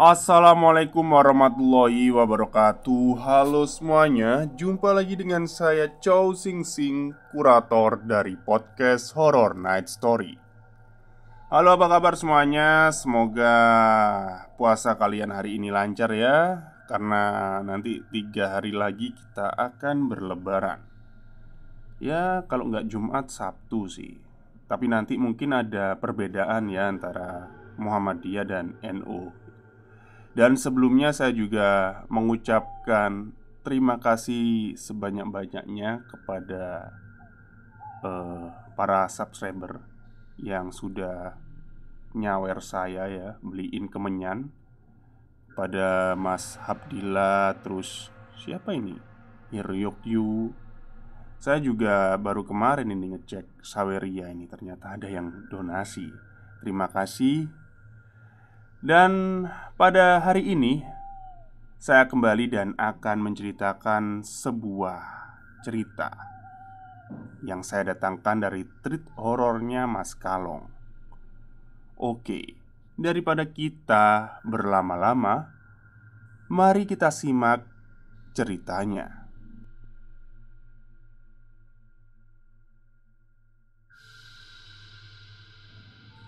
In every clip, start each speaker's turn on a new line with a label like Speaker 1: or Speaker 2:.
Speaker 1: Assalamualaikum warahmatullahi wabarakatuh. Halo semuanya, jumpa lagi dengan saya Chow Sing Sing, kurator dari podcast Horror Night Story. Halo, apa kabar semuanya? Semoga puasa kalian hari ini lancar ya. Karena nanti 3 hari lagi kita akan berlebaran. Ya, kalau nggak Jumat, Sabtu sih. Tapi nanti mungkin ada perbedaan ya antara Muhammadiyah dan NU. Dan sebelumnya saya juga mengucapkan terima kasih sebanyak-banyaknya kepada para subscriber yang sudah nyawer saya ya, beliin kemenyan. Pada Mas Habdillah, terus siapa ini? Hiryokyu. Saya juga baru kemarin ini ngecek Saweria ini, ternyata ada yang donasi. Terima kasih. Dan pada hari ini saya kembali dan akan menceritakan sebuah cerita yang saya datangkan dari treat horornya Mas Kalong. Oke, daripada kita berlama-lama, mari kita simak ceritanya.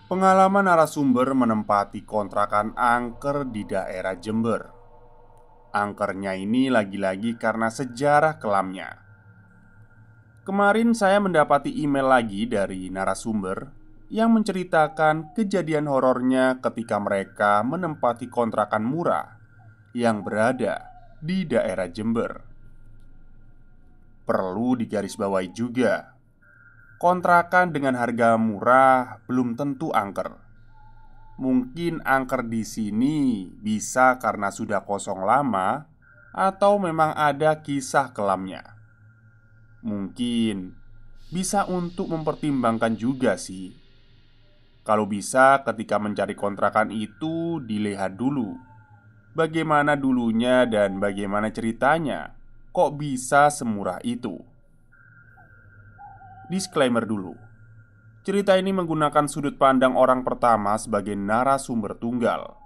Speaker 1: Pengalaman narasumber menempati kontrakan angker di daerah Jember. Angkernya ini lagi-lagi karena sejarah kelamnya. Kemarin saya mendapati email lagi dari narasumber yang menceritakan kejadian horornya ketika mereka menempati kontrakan murah yang berada di daerah Jember. Perlu digarisbawahi juga, kontrakan dengan harga murah belum tentu angker. Mungkin angker di sini bisa karena sudah kosong lama atau memang ada kisah kelamnya. Mungkin bisa untuk mempertimbangkan juga sih. Kalau bisa ketika mencari kontrakan itu dilihat dulu bagaimana dulunya dan bagaimana ceritanya. Kok bisa semurah itu? Disclaimer dulu. Cerita ini menggunakan sudut pandang orang pertama sebagai narasumber tunggal.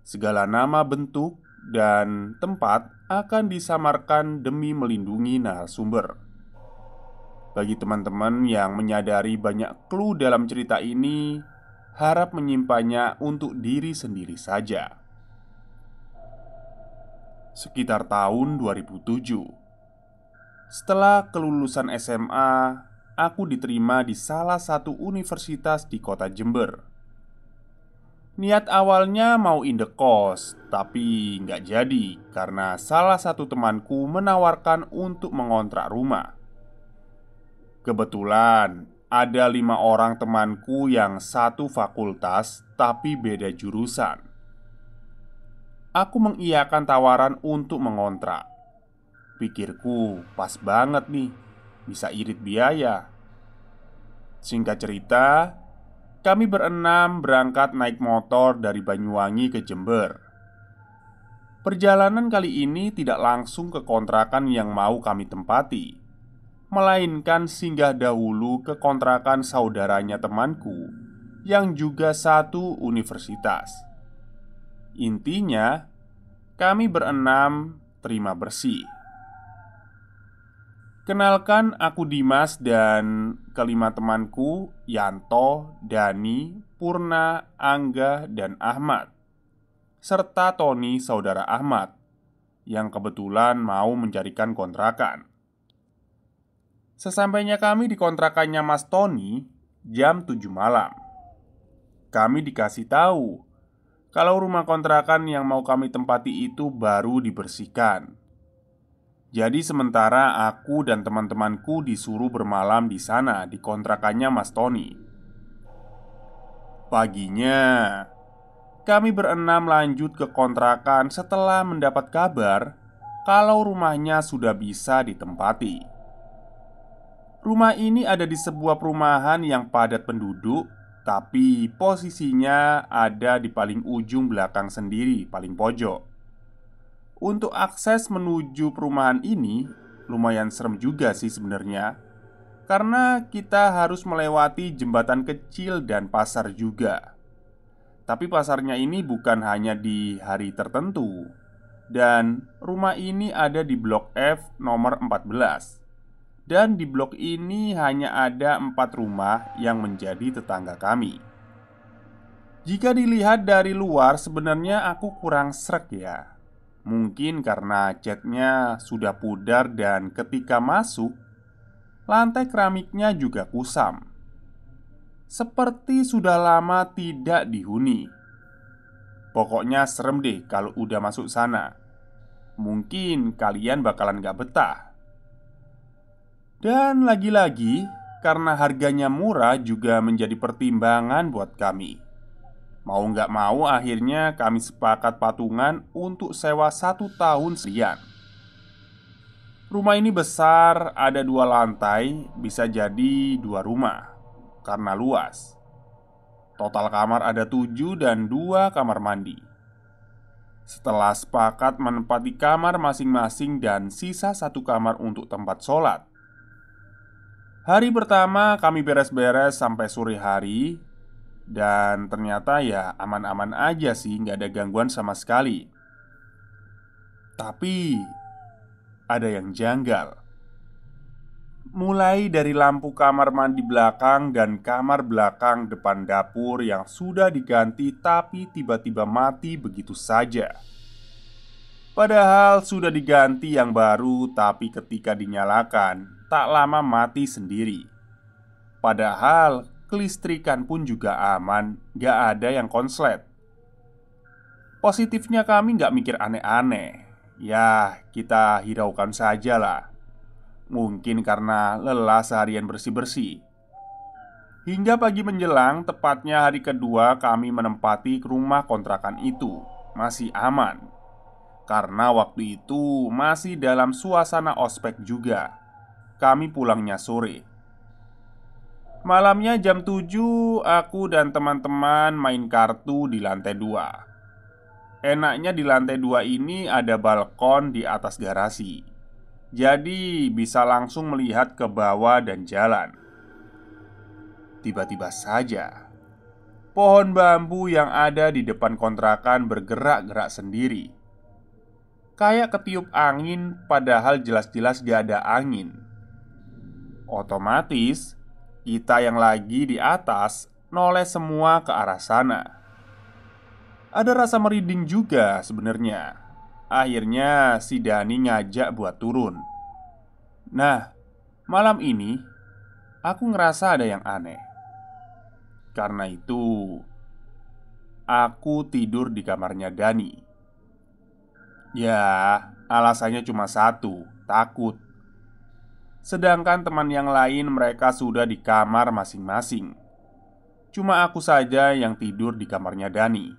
Speaker 1: Segala nama, bentuk, dan tempat akan disamarkan demi melindungi narasumber. Bagi teman-teman yang menyadari banyak clue dalam cerita ini, harap menyimpannya untuk diri sendiri saja. Sekitar tahun 2007, setelah kelulusan SMA, aku diterima di salah satu universitas di kota Jember. Niat awalnya mau indekos, tapi nggak jadi karena salah satu temanku menawarkan untuk mengontrak rumah. Kebetulan ada 5 orang temanku yang satu fakultas tapi beda jurusan. Aku mengiyakan tawaran untuk mengontrak. Pikirku pas banget nih, bisa irit biaya. Singkat cerita, kami berenam berangkat naik motor dari Banyuwangi ke Jember. Perjalanan kali ini tidak langsung ke kontrakan yang mau kami tempati, melainkan singgah dahulu ke kontrakan saudaranya temanku yang juga satu universitas. Intinya, kami berenam terima bersih. Kenalkan, aku Dimas dan kelima temanku Yanto, Dani, Purna, Angga, dan Ahmad, serta Tony, saudara Ahmad, yang kebetulan mau mencarikan kontrakan. Sesampainya kami di kontrakannya Mas Tony jam 7 malam, kami dikasih tahu kalau rumah kontrakan yang mau kami tempati itu baru dibersihkan. Jadi sementara aku dan teman-temanku disuruh bermalam di sana di kontrakannya Mas Tony. Paginya, kami berenam lanjut ke kontrakan setelah mendapat kabar kalau rumahnya sudah bisa ditempati. Rumah ini ada di sebuah perumahan yang padat penduduk, tapi posisinya ada di paling ujung belakang sendiri, paling pojok. Untuk akses menuju perumahan ini lumayan serem juga sih sebenarnya, karena kita harus melewati jembatan kecil dan pasar juga. Tapi pasarnya ini bukan hanya di hari tertentu. Dan rumah ini ada di Blok F nomor 14. Dan di blok ini hanya ada 4 rumah yang menjadi tetangga kami. Jika dilihat dari luar sebenarnya aku kurang srek ya. Mungkin karena catnya sudah pudar dan ketika masuk, lantai keramiknya juga kusam. Seperti sudah lama tidak dihuni. Pokoknya serem deh kalau udah masuk sana. Mungkin kalian bakalan gak betah. Dan lagi-lagi, karena harganya murah juga menjadi pertimbangan buat kami. Mau nggak mau akhirnya kami sepakat patungan untuk sewa 1 tahun sekian. Rumah ini besar, ada 2 lantai, bisa jadi 2 rumah karena luas. Total kamar ada 7 dan 2 kamar mandi. Setelah sepakat menempati kamar masing-masing dan sisa 1 kamar untuk tempat sholat. Hari pertama kami beres-beres sampai sore hari. Dan ternyata ya aman-aman aja sih, nggak ada gangguan sama sekali. Tapi ada yang janggal. Mulai dari lampu kamar mandi belakang dan kamar belakang depan dapur yang sudah diganti tapi tiba-tiba mati begitu saja. Padahal sudah diganti yang baru tapi ketika dinyalakan tak lama mati sendiri. Padahal kelistrikan pun juga aman, gak ada yang konslet. Positifnya kami gak mikir aneh-aneh. Ya kita hiraukan saja lah. Mungkin karena lelah seharian bersih-bersih. Hingga pagi menjelang, tepatnya hari kedua kami menempati rumah kontrakan itu. Masih aman. Karena waktu itu masih dalam suasana ospek juga. Kami pulangnya sore. Malamnya jam 7, aku dan teman-teman main kartu di lantai 2. Enaknya di lantai 2 ini ada balkon di atas garasi. Jadi bisa langsung melihat ke bawah dan jalan. Tiba-tiba saja pohon bambu yang ada di depan kontrakan bergerak-gerak sendiri. Kayak ketiup angin padahal jelas-jelas gak ada angin. Otomatis kita yang lagi di atas noleh semua ke arah sana. Ada rasa merinding juga sebenarnya. Akhirnya si Dani ngajak buat turun. Nah, malam ini aku ngerasa ada yang aneh. Karena itu aku tidur di kamarnya Dani. Ya, alasannya cuma satu, takut. Sedangkan teman yang lain mereka sudah di kamar masing-masing. Cuma aku saja yang tidur di kamarnya Dani.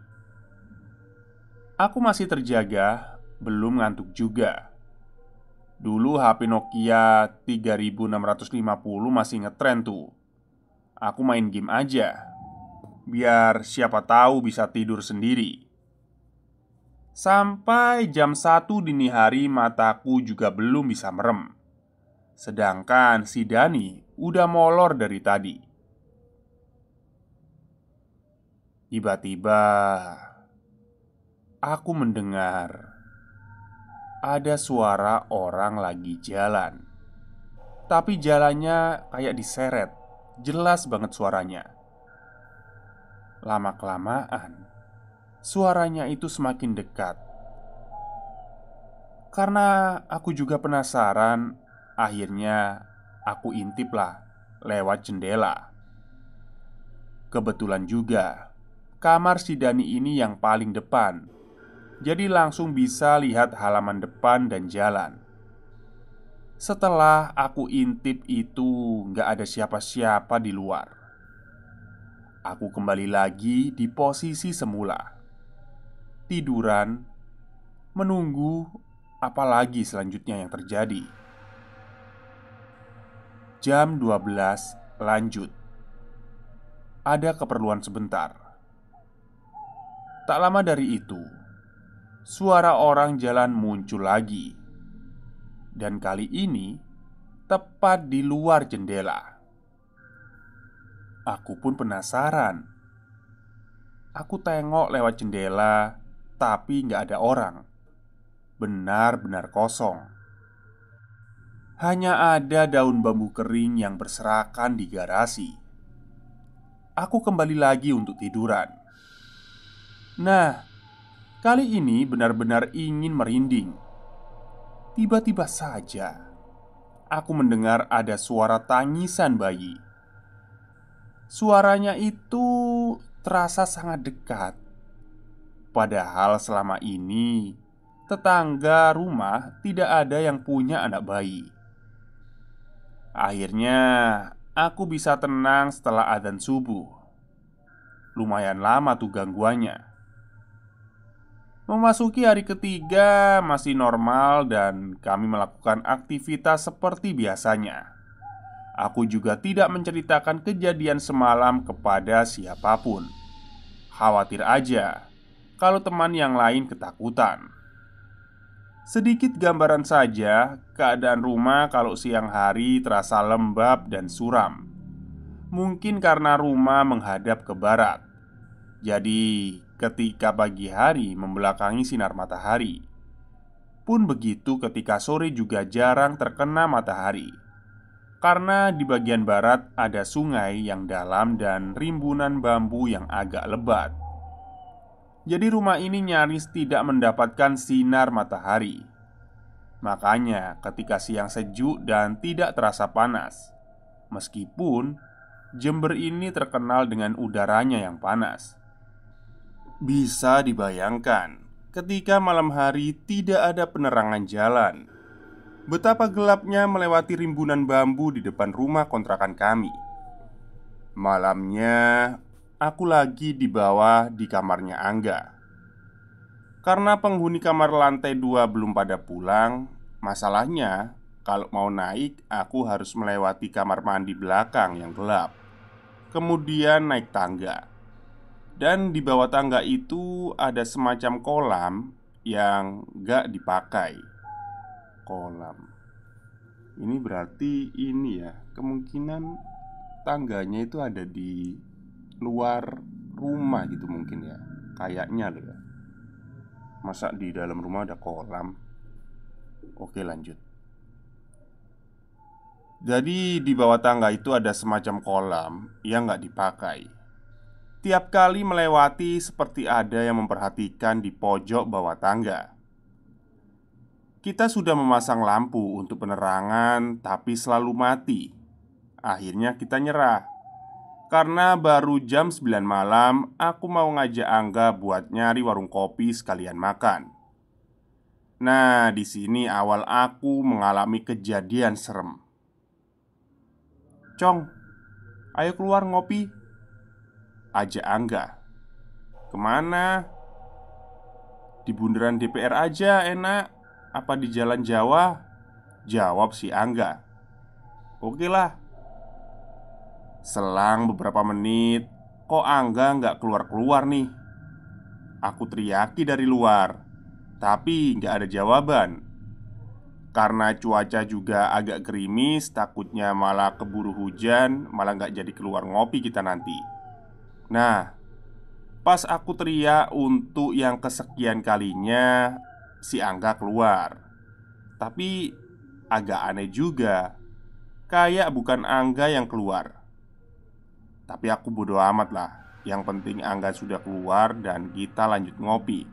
Speaker 1: Aku masih terjaga, belum ngantuk juga. Dulu HP Nokia 3650 masih ngetren tuh. Aku main game aja, biar siapa tahu bisa tidur sendiri. Sampai jam 1 dini hari mataku juga belum bisa merem. Sedangkan si Dani udah molor dari tadi. Tiba-tiba aku mendengar ada suara orang lagi jalan. Tapi jalannya kayak diseret. Jelas banget suaranya. Lama-kelamaan suaranya itu semakin dekat. Karena aku juga penasaran, akhirnya aku intip lah lewat jendela. Kebetulan juga kamar si Dani ini yang paling depan. Jadi langsung bisa lihat halaman depan dan jalan. Setelah aku intip itu gak ada siapa-siapa di luar. Aku kembali lagi di posisi semula. Tiduran, menunggu apalagi selanjutnya yang terjadi. Jam 12 lanjut. Ada keperluan sebentar. Tak lama dari itu, suara orang jalan muncul lagi. Dan kali ini tepat di luar jendela. Aku pun penasaran. Aku tengok lewat jendela, tapi nggak ada orang. Benar-benar kosong. Hanya ada daun bambu kering yang berserakan di garasi. Aku kembali lagi untuk tiduran. Nah, kali ini benar-benar ingin merinding. Tiba-tiba saja aku mendengar ada suara tangisan bayi. Suaranya itu terasa sangat dekat. Padahal selama ini tetangga rumah tidak ada yang punya anak bayi. Akhirnya aku bisa tenang setelah adzan subuh. Lumayan lama tuh gangguannya. Memasuki hari ketiga masih normal dan kami melakukan aktivitas seperti biasanya. Aku juga tidak menceritakan kejadian semalam kepada siapapun. Khawatir aja kalau teman yang lain ketakutan. Sedikit gambaran saja, keadaan rumah kalau siang hari terasa lembab dan suram. Mungkin karena rumah menghadap ke barat. Jadi, ketika pagi hari membelakangi sinar matahari. Pun begitu ketika sore juga jarang terkena matahari. Karena di bagian barat ada sungai yang dalam dan rimbunan bambu yang agak lebat. Jadi rumah ini nyaris tidak mendapatkan sinar matahari. Makanya ketika siang sejuk dan tidak terasa panas. Meskipun Jember ini terkenal dengan udaranya yang panas. Bisa dibayangkan ketika malam hari tidak ada penerangan jalan, betapa gelapnya melewati rimbunan bambu di depan rumah kontrakan kami. Malamnya aku lagi di bawah di kamarnya Angga. Karena penghuni kamar lantai 2 belum pada pulang. Masalahnya, kalau mau naik aku harus melewati kamar mandi belakang yang gelap. Kemudian naik tangga. Dan di bawah tangga itu ada semacam kolam yang gak dipakai. Kolam. Ini berarti ini ya, kemungkinan tangganya itu ada di luar rumah gitu mungkin ya. Kayaknya loh ya. Masa di dalam rumah ada kolam? Oke, lanjut. Jadi di bawah tangga itu ada semacam kolam yang gak dipakai. Tiap kali melewati seperti ada yang memperhatikan di pojok bawah tangga. Kita sudah memasang lampu untuk penerangan, tapi selalu mati. Akhirnya kita nyerah. Karena baru jam 9 malam, aku mau ngajak Angga buat nyari warung kopi sekalian makan. Nah, di sini awal aku mengalami kejadian serem. "Cong, ayo keluar ngopi," ajak Angga. "Kemana?" "Di bundaran DPR aja enak. Apa di Jalan Jawa?" jawab si Angga. "Oke lah." Selang beberapa menit, kok Angga nggak keluar-keluar nih? Aku teriaki dari luar, tapi nggak ada jawaban. Karena cuaca juga agak gerimis, takutnya malah keburu hujan, malah nggak jadi keluar ngopi kita nanti. Nah, pas aku teriak untuk yang kesekian kalinya, si Angga keluar. Tapi agak aneh juga, kayak bukan Angga yang keluar. Tapi aku bodo amat lah. Yang penting Angga sudah keluar dan kita lanjut ngopi.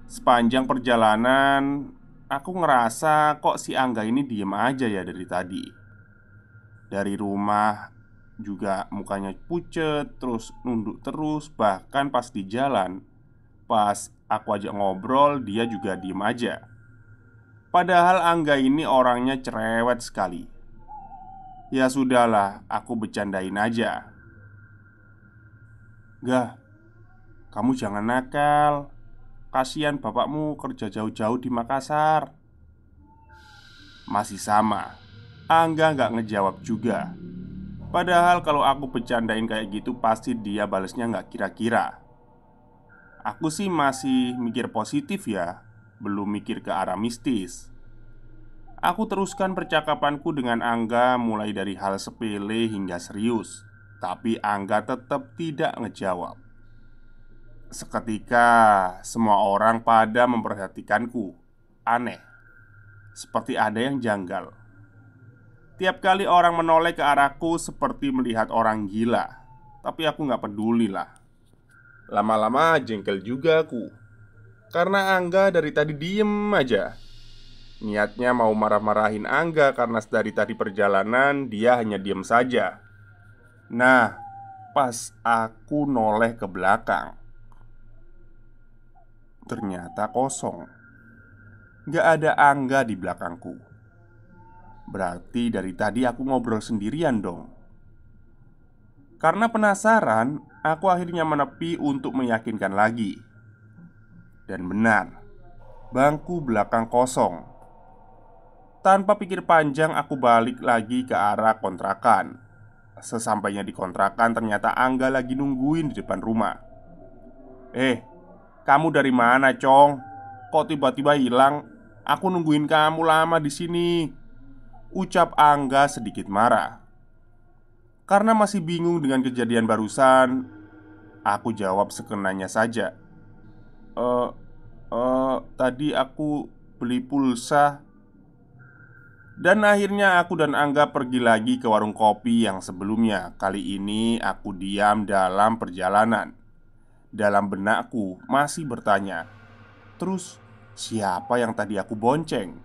Speaker 1: Sepanjang perjalanan, aku ngerasa kok si Angga ini diem aja ya dari tadi. Dari rumah juga mukanya pucet, terus nunduk terus. Bahkan pas di jalan, pas aku ajak ngobrol, dia juga diem aja. Padahal Angga ini orangnya cerewet sekali. Ya sudahlah, aku bercandain aja. "Gah, kamu jangan nakal. Kasihan bapakmu kerja jauh-jauh di Makassar." Masih sama, Angga nggak ngejawab juga. Padahal kalau aku bercandain kayak gitu pasti dia balesnya nggak kira-kira. Aku sih masih mikir positif ya, belum mikir ke arah mistis. Aku teruskan percakapanku dengan Angga mulai dari hal sepele hingga serius. Tapi Angga tetap tidak ngejawab. Seketika semua orang pada memperhatikanku. Aneh, seperti ada yang janggal. Tiap kali orang menoleh ke arahku seperti melihat orang gila. Tapi aku gak peduli lah. Lama-lama jengkel juga aku, karena Angga dari tadi diem aja. Niatnya mau marah-marahin Angga karena dari tadi perjalanan dia hanya diem saja. Nah, pas aku noleh ke belakang, ternyata kosong. Gak ada Angga di belakangku. Berarti dari tadi aku ngobrol sendirian dong. Karena penasaran, aku akhirnya menepi untuk meyakinkan lagi. Dan benar, bangku belakang kosong. Tanpa pikir panjang, aku balik lagi ke arah kontrakan. Sesampainya di kontrakan, ternyata Angga lagi nungguin di depan rumah. Kamu dari mana, Cong? Kok tiba-tiba hilang? Aku nungguin kamu lama di sini," ucap Angga sedikit marah. Karena masih bingung dengan kejadian barusan, aku jawab sekenanya saja. Tadi aku beli pulsa." Dan akhirnya aku dan Angga pergi lagi ke warung kopi yang sebelumnya. Kali ini aku diam dalam perjalanan. Dalam benakku masih bertanya, terus siapa yang tadi aku bonceng?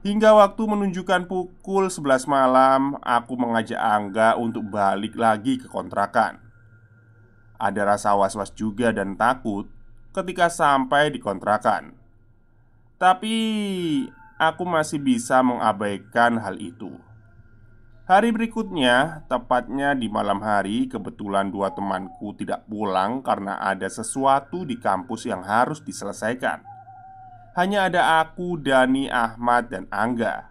Speaker 1: Hingga waktu menunjukkan pukul 11 malam, aku mengajak Angga untuk balik lagi ke kontrakan. Ada rasa was-was juga dan takut ketika sampai di kontrakan. Tapi aku masih bisa mengabaikan hal itu. Hari berikutnya, tepatnya di malam hari, kebetulan dua temanku tidak pulang karena ada sesuatu di kampus yang harus diselesaikan. Hanya ada aku, Dani, Ahmad, dan Angga.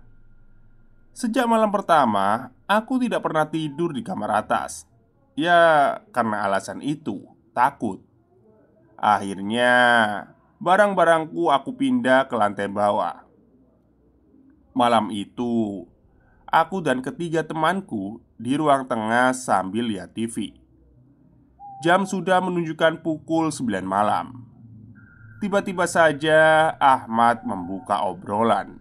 Speaker 1: Sejak malam pertama, aku tidak pernah tidur di kamar atas. Ya, karena alasan itu, takut. Akhirnya, barang-barangku aku pindah ke lantai bawah. Malam itu, aku dan ketiga temanku di ruang tengah sambil lihat TV. Jam sudah menunjukkan pukul 9 malam. Tiba-tiba saja Ahmad membuka obrolan,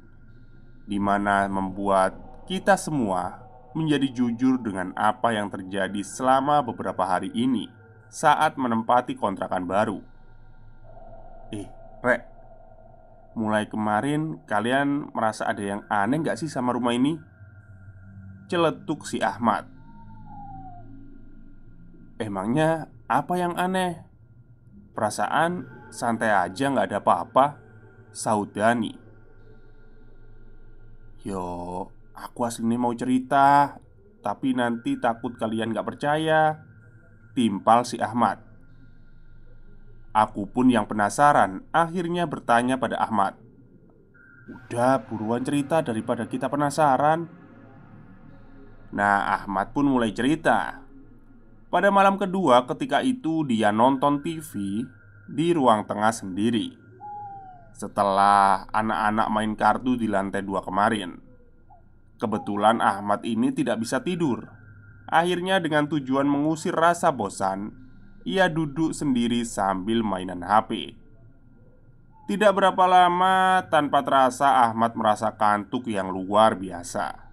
Speaker 1: di mana membuat kita semua menjadi jujur dengan apa yang terjadi selama beberapa hari ini saat menempati kontrakan baru. Rek, mulai kemarin kalian merasa ada yang aneh gak sih sama rumah ini? Celetuk si Ahmad. Emangnya apa yang aneh? Perasaan santai aja gak ada apa-apa, sahut Dani. Yo, aku aslinya mau cerita, tapi nanti takut kalian gak percaya, timpal si Ahmad. Aku pun yang penasaran akhirnya bertanya pada Ahmad. Udah buruan cerita daripada kita penasaran. Nah, Ahmad pun mulai cerita. Pada malam kedua ketika itu dia nonton TV di ruang tengah sendiri. Setelah anak-anak main kartu di lantai 2 kemarin. Kebetulan Ahmad ini tidak bisa tidur. Akhirnya dengan tujuan mengusir rasa bosan, ia duduk sendiri sambil mainan HP. Tidak berapa lama, tanpa terasa Ahmad merasa kantuk yang luar biasa.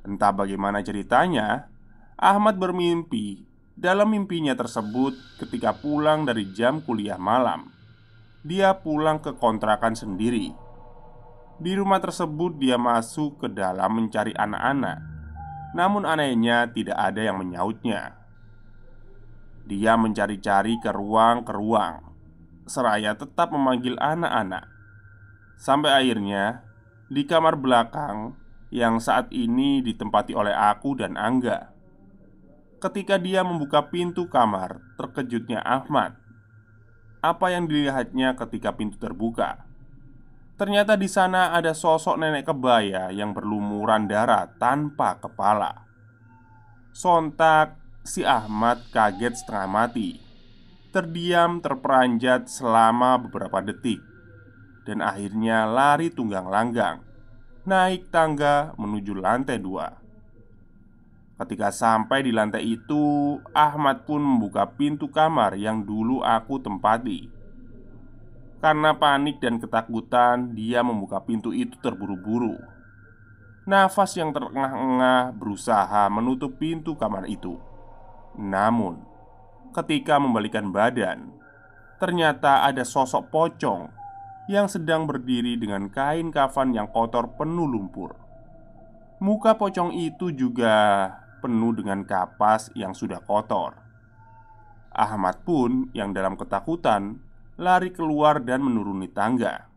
Speaker 1: Entah bagaimana ceritanya, Ahmad bermimpi. Dalam mimpinya tersebut, ketika pulang dari jam kuliah malam, dia pulang ke kontrakan sendiri. Di rumah tersebut dia masuk ke dalam mencari anak-anak. Namun anehnya tidak ada yang menyautnya. Dia mencari-cari ke ruang, seraya tetap memanggil anak-anak. Sampai akhirnya di kamar belakang yang saat ini ditempati oleh aku dan Angga. Ketika dia membuka pintu kamar, terkejutnya Ahmad. Apa yang dilihatnya ketika pintu terbuka? Ternyata di sana ada sosok nenek kebaya yang berlumuran darah tanpa kepala. Sontak si Ahmad kaget setengah mati. Terdiam terperanjat selama beberapa detik. Dan akhirnya lari tunggang langgang naik tangga menuju lantai 2. Ketika sampai di lantai itu, Ahmad pun membuka pintu kamar yang dulu aku tempati. Karena panik dan ketakutan, dia membuka pintu itu terburu-buru. Nafas yang terengah-engah berusaha menutup pintu kamar itu. Namun, ketika membalikan badan, ternyata ada sosok pocong yang sedang berdiri dengan kain kafan yang kotor penuh lumpur. Muka pocong itu juga penuh dengan kapas yang sudah kotor. Ahmad pun yang dalam ketakutan lari keluar dan menuruni tangga.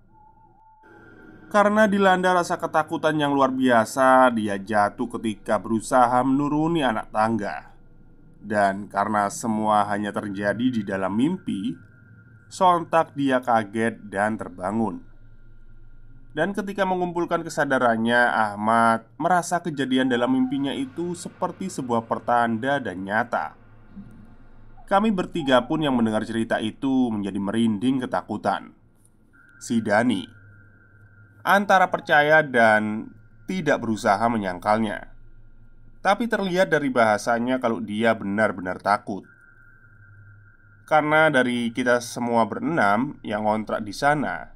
Speaker 1: Karena dilanda rasa ketakutan yang luar biasa, dia jatuh ketika berusaha menuruni anak tangga. Dan karena semua hanya terjadi di dalam mimpi, sontak dia kaget dan terbangun. Dan ketika mengumpulkan kesadarannya, Ahmad merasa kejadian dalam mimpinya itu seperti sebuah pertanda dan nyata. Kami bertiga pun yang mendengar cerita itu menjadi merinding ketakutan. Si Dani antara percaya dan tidak berusaha menyangkalnya. Tapi terlihat dari bahasanya kalau dia benar-benar takut. Karena dari kita semua berenam yang ngontrak di sana,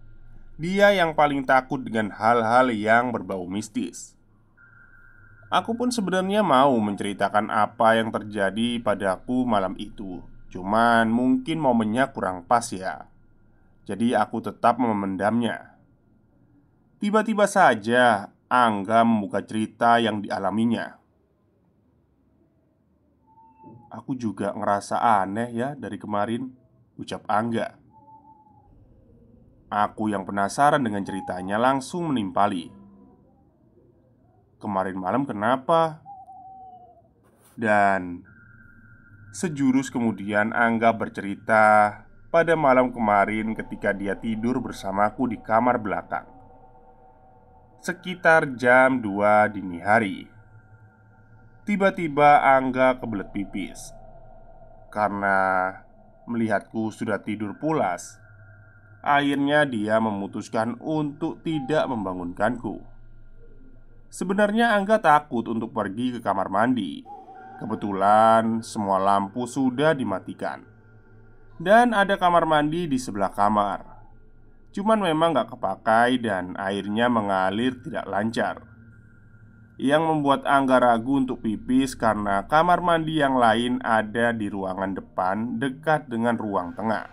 Speaker 1: dia yang paling takut dengan hal-hal yang berbau mistis. Aku pun sebenarnya mau menceritakan apa yang terjadi padaku malam itu. Cuman mungkin momennya kurang pas ya. Jadi aku tetap memendamnya. Tiba-tiba saja Angga membuka cerita yang dialaminya. "Aku juga ngerasa aneh ya dari kemarin," ucap Angga. Aku yang penasaran dengan ceritanya langsung menimpali. "Kemarin malam kenapa?" Dan sejurus kemudian Angga bercerita pada malam kemarin ketika dia tidur bersamaku di kamar belakang. Sekitar jam 2 dini hari. Tiba-tiba Angga kebelet pipis. Karena melihatku sudah tidur pulas, akhirnya dia memutuskan untuk tidak membangunkanku. Sebenarnya Angga takut untuk pergi ke kamar mandi. Kebetulan semua lampu sudah dimatikan dan ada kamar mandi di sebelah kamar. Cuman memang gak kepakai dan airnya mengalir tidak lancar, yang membuat Angga ragu untuk pipis karena kamar mandi yang lain ada di ruangan depan dekat dengan ruang tengah.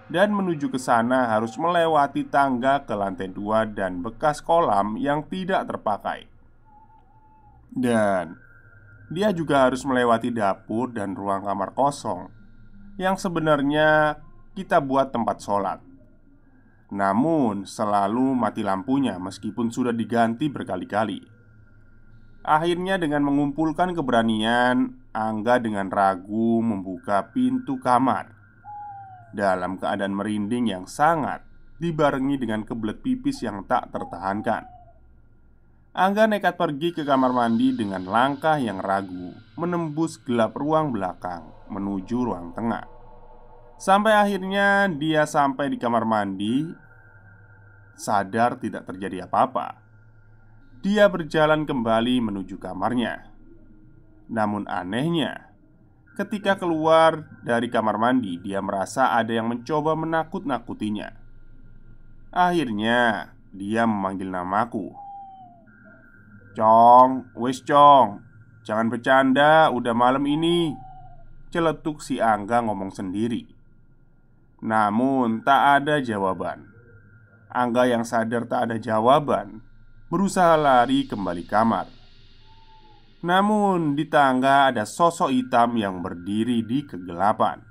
Speaker 1: Dan menuju ke sana harus melewati tangga ke lantai 2 dan bekas kolam yang tidak terpakai. Dan dia juga harus melewati dapur dan ruang kamar kosong yang sebenarnya kita buat tempat sholat. Namun selalu mati lampunya meskipun sudah diganti berkali-kali. Akhirnya dengan mengumpulkan keberanian, Angga dengan ragu membuka pintu kamar dalam keadaan merinding yang sangat, dibarengi dengan kebelet pipis yang tak tertahankan. Angga nekat pergi ke kamar mandi dengan langkah yang ragu, menembus gelap ruang belakang menuju ruang tengah. Sampai akhirnya dia sampai di kamar mandi. Sadar tidak terjadi apa-apa, dia berjalan kembali menuju kamarnya. Namun anehnya, ketika keluar dari kamar mandi, dia merasa ada yang mencoba menakut-nakutinya. Akhirnya dia memanggil namaku. "Cong, wis Cong, jangan bercanda, udah malam ini," celetuk si Angga ngomong sendiri. Namun tak ada jawaban. Angga yang sadar tak ada jawaban berusaha lari kembali kamar. Namun di tangga ada sosok hitam yang berdiri di kegelapan.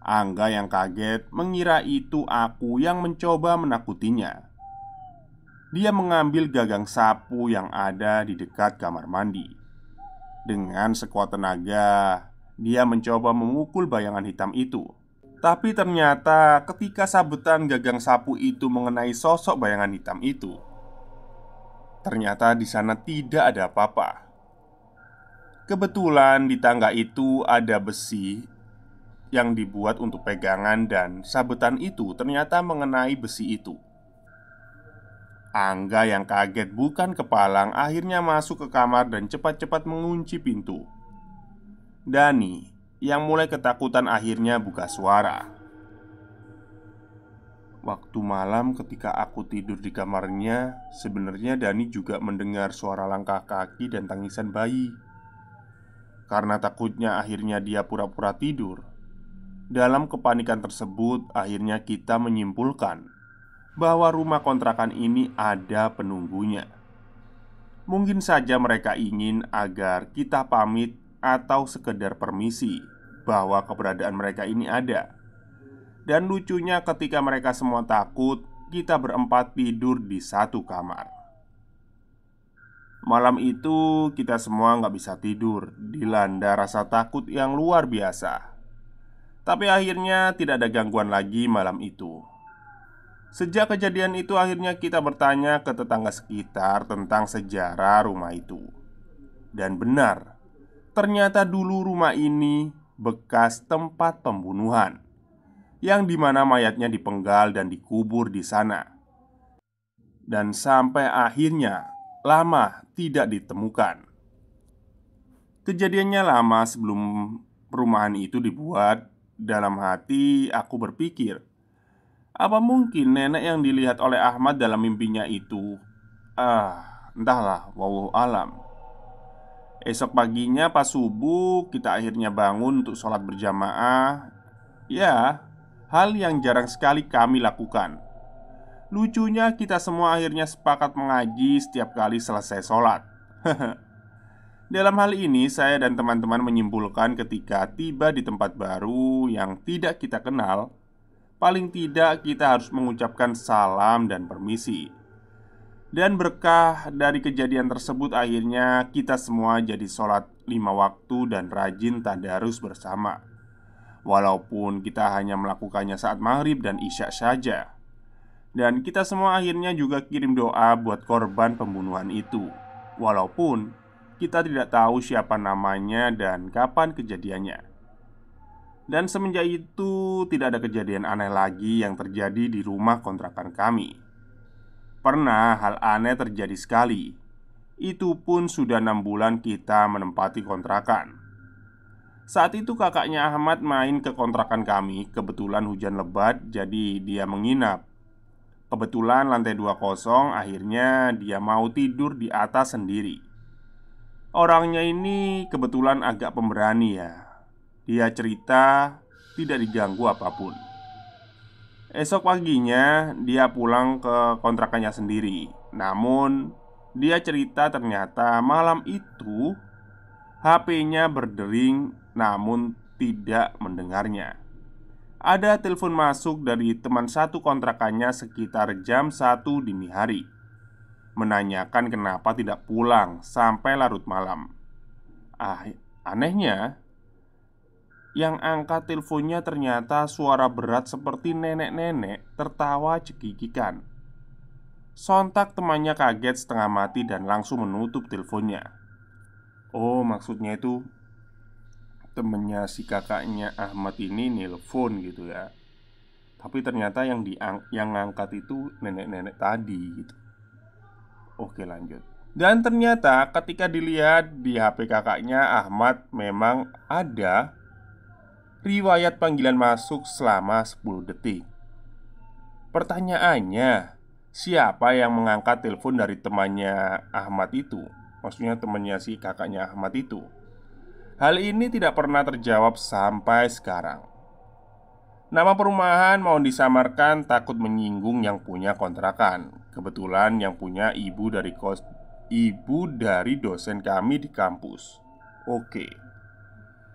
Speaker 1: Angga yang kaget mengira itu aku yang mencoba menakutinya. Dia mengambil gagang sapu yang ada di dekat kamar mandi. Dengan sekuat tenaga, dia mencoba memukul bayangan hitam itu. Tapi ternyata ketika sabetan gagang sapu itu mengenai sosok bayangan hitam itu, ternyata di sana tidak ada apa-apa. Kebetulan di tangga itu ada besi yang dibuat untuk pegangan dan sabetan itu ternyata mengenai besi itu. Angga yang kaget bukan kepalang akhirnya masuk ke kamar dan cepat-cepat mengunci pintu. Dani yang mulai ketakutan akhirnya buka suara. Waktu malam ketika aku tidur di kamarnya, sebenarnya Dani juga mendengar suara langkah kaki dan tangisan bayi. Karena takutnya akhirnya dia pura-pura tidur. Dalam kepanikan tersebut, akhirnya kita menyimpulkan bahwa rumah kontrakan ini ada penunggunya. Mungkin saja mereka ingin agar kita pamit atau sekedar permisi bahwa keberadaan mereka ini ada. Dan lucunya ketika mereka semua takut, kita berempat tidur di satu kamar. Malam itu kita semua nggak bisa tidur, dilanda rasa takut yang luar biasa. Tapi akhirnya tidak ada gangguan lagi malam itu. Sejak kejadian itu akhirnya kita bertanya ke tetangga sekitar tentang sejarah rumah itu. Dan benar, ternyata dulu rumah ini bekas tempat pembunuhan, yang dimana mayatnya dipenggal dan dikubur di sana. Dan sampai akhirnya lama tidak ditemukan. Kejadiannya lama sebelum perumahan itu dibuat. Dalam hati aku berpikir, apa mungkin nenek yang dilihat oleh Ahmad dalam mimpinya itu? Entahlah, wallahu alam. Esok paginya pas subuh kita akhirnya bangun untuk sholat berjamaah. Ya, hal yang jarang sekali kami lakukan. Lucunya kita semua akhirnya sepakat mengaji setiap kali selesai sholat. Dalam hal ini saya dan teman-teman menyimpulkan ketika tiba di tempat baru yang tidak kita kenal, paling tidak kita harus mengucapkan salam dan permisi. Dan berkah dari kejadian tersebut akhirnya kita semua jadi sholat 5 waktu dan rajin tadarus bersama. Walaupun kita hanya melakukannya saat maghrib dan isya saja. Dan kita semua akhirnya juga kirim doa buat korban pembunuhan itu. Walaupun kita tidak tahu siapa namanya dan kapan kejadiannya. Dan semenjak itu tidak ada kejadian aneh lagi yang terjadi di rumah kontrakan kami. Pernah hal aneh terjadi sekali. Itu pun sudah 6 bulan kita menempati kontrakan. Saat itu kakaknya Ahmad main ke kontrakan kami. Kebetulan hujan lebat jadi dia menginap. Kebetulan lantai 2 kosong. Akhirnya dia mau tidur di atas sendiri. Orangnya ini kebetulan agak pemberani ya. Dia cerita tidak diganggu apapun. Esok paginya dia pulang ke kontrakannya sendiri. Namun dia cerita ternyata malam itu HP-nya berdering namun tidak mendengarnya. Ada telepon masuk dari teman satu kontrakannya sekitar jam 1 dini hari, menanyakan kenapa tidak pulang sampai larut malam. Anehnya, yang angkat teleponnya ternyata suara berat seperti nenek-nenek tertawa cekikikan. Sontak temannya kaget setengah mati dan langsung menutup teleponnya. Oh, maksudnya itu temennya si kakaknya Ahmad ini nelpon gitu ya. Tapi ternyata yang ngangkat itu nenek-nenek tadi gitu. Oke, lanjut. Dan ternyata ketika dilihat di HP kakaknya Ahmad memang ada riwayat panggilan masuk selama 10 detik. Pertanyaannya, siapa yang mengangkat telepon dari temannya Ahmad itu? Maksudnya temannya si kakaknya Ahmad itu. Hal ini tidak pernah terjawab sampai sekarang. Nama perumahan mau disamarkan takut menyinggung yang punya kontrakan. Kebetulan yang punya ibu dari dosen kami di kampus. Oke.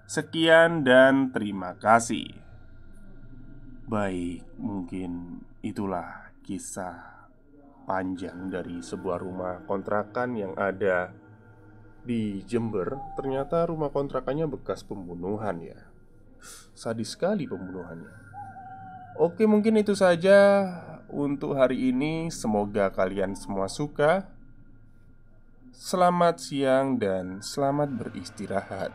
Speaker 1: Sekian dan terima kasih. Baik, mungkin itulah kisah panjang dari sebuah rumah kontrakan yang ada di Jember. Ternyata rumah kontrakannya bekas pembunuhan ya. Sadis sekali pembunuhannya. Oke, mungkin itu saja untuk hari ini. Semoga kalian semua suka. Selamat siang dan selamat beristirahat.